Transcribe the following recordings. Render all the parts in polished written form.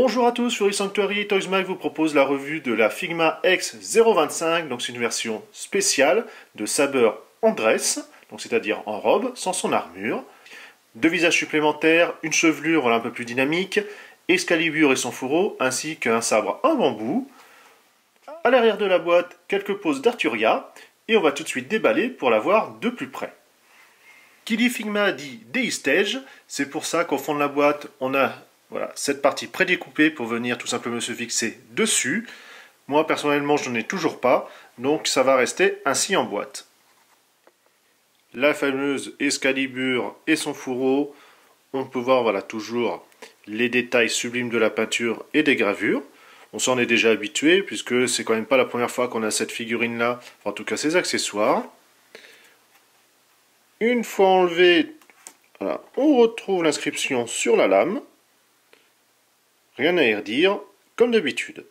Bonjour à tous, Fury Sanctuary, Toysmag vous propose la revue de la Figma X025, donc c'est une version spéciale de Saber en dress, donc c'est-à-dire en robe, sans son armure. Deux visages supplémentaires, une chevelure un peu plus dynamique, Excalibur et son fourreau, ainsi qu'un sabre en bambou. À l'arrière de la boîte, quelques poses d'Arturia, et on va tout de suite déballer pour la voir de plus près. Qui dit Figma dit DI-Stage, c'est pour ça qu'au fond de la boîte, on a cette partie prédécoupée pour venir tout simplement se fixer dessus. Moi personnellement je n'en ai toujours pas, donc ça va rester ainsi en boîte. La fameuse Excalibur et son fourreau, on peut voir toujours les détails sublimes de la peinture et des gravures. On s'en est déjà habitué puisque c'est quand même pas la première fois qu'on a cette figurine là, enfin, en tout cas ses accessoires. Une fois enlevé, on retrouve l'inscription sur la lame. Rien à y redire, comme d'habitude.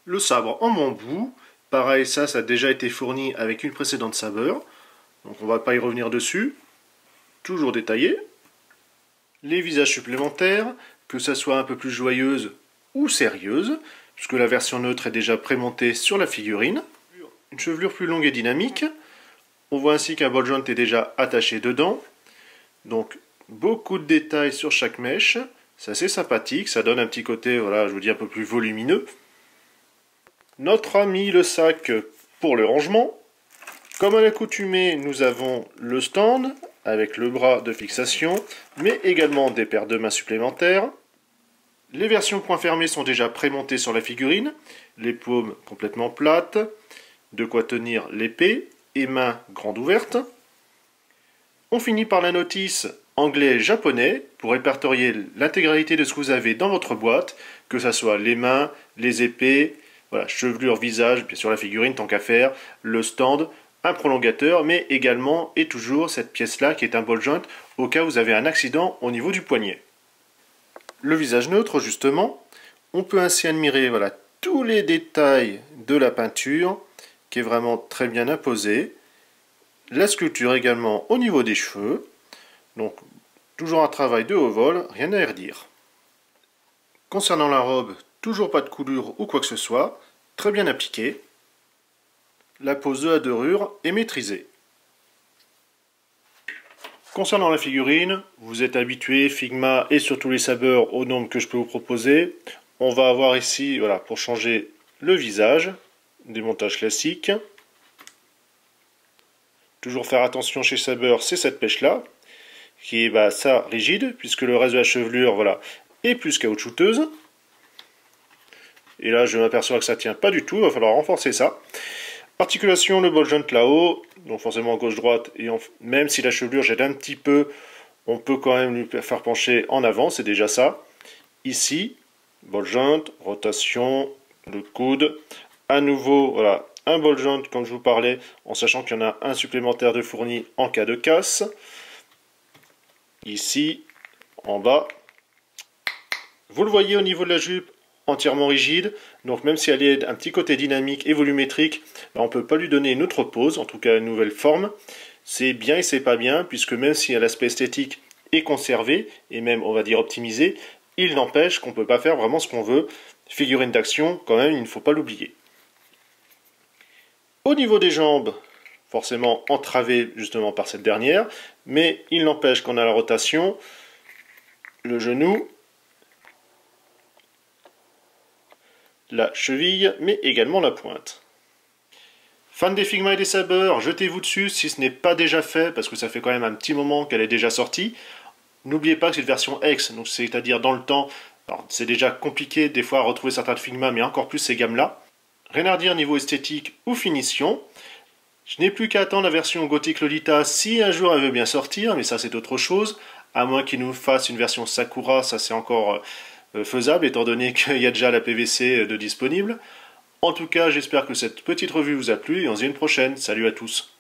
Le sabre en bambou, pareil, ça a déjà été fourni avec une précédente saber, donc on ne va pas y revenir dessus. Toujours détaillé. Les visages supplémentaires, que ça soit un peu plus joyeuse ou sérieuse, puisque la version neutre est déjà prémontée sur la figurine. Une chevelure plus longue et dynamique. On voit ainsi qu'un ball joint est déjà attaché dedans. Donc beaucoup de détails sur chaque mèche. C'est assez sympathique, ça donne un petit côté, je vous dis, un peu plus volumineux. Notre ami le sac pour le rangement. Comme à l'accoutumée, nous avons le stand avec le bras de fixation, mais également des paires de mains supplémentaires. Les versions point fermé sont déjà prémontées sur la figurine, les paumes complètement plates, de quoi tenir l'épée et mains grandes ouvertes. On finit par la notice anglais et japonais pour répertorier l'intégralité de ce que vous avez dans votre boîte, que ce soit les mains, les épées, chevelure, visage, bien sûr la figurine tant qu'à faire, le stand, un prolongateur, mais également et toujours cette pièce-là qui est un ball joint au cas où vous avez un accident au niveau du poignet. Le visage neutre, justement, on peut ainsi admirer tous les détails de la peinture qui est vraiment très bien imposée. La sculpture également au niveau des cheveux. Donc, toujours un travail de haut vol, rien à y redire. Concernant la robe, toujours pas de coulure ou quoi que ce soit, très bien appliquée. La pose de la dorure est maîtrisée. Concernant la figurine, vous êtes habitué, Figma et surtout les sabers au nombre que je peux vous proposer. On va avoir ici, pour changer le visage, des montages classiques. Toujours faire attention chez Saber, c'est cette pêche-là, qui est rigide, puisque le reste de la chevelure est plus caoutchouteuse. Et là, je m'aperçois que ça ne tient pas du tout, il va falloir renforcer ça. Articulation, le ball joint là-haut, donc forcément gauche-droite, et même si la chevelure jette un petit peu, on peut quand même lui faire pencher en avant, c'est déjà ça. Ici, ball joint, rotation, le coude, à nouveau, un ball joint, comme je vous parlais, en sachant qu'il y en a un supplémentaire de fourni en cas de casse. Ici, en bas. Vous le voyez au niveau de la jupe, entièrement rigide. Donc même si elle est un petit côté dynamique et volumétrique, on ne peut pas lui donner une autre pose, en tout cas une nouvelle forme. C'est bien et c'est pas bien, puisque même si l'aspect esthétique est conservé, et même on va dire optimisé, il n'empêche qu'on ne peut pas faire vraiment ce qu'on veut. Figurine d'action, quand même, il ne faut pas l'oublier. Au niveau des jambes, forcément entravées justement par cette dernière, mais il n'empêche qu'on a la rotation, le genou, la cheville, mais également la pointe. Fans des Figma et des Saber, jetez-vous dessus si ce n'est pas déjà fait, parce que ça fait quand même un petit moment qu'elle est déjà sortie. N'oubliez pas que c'est une version X, donc c'est-à-dire dans le temps, c'est déjà compliqué des fois à retrouver certains Figma, mais encore plus ces gammes-là. Rien à redire niveau esthétique ou finition. Je n'ai plus qu'à attendre la version Gothic Lolita si un jour elle veut bien sortir, mais ça c'est autre chose. À moins qu'il nous fasse une version Sakura, ça c'est encore faisable, étant donné qu'il y a déjà la PVC de disponible. En tout cas, j'espère que cette petite revue vous a plu et on se dit à une prochaine. Salut à tous.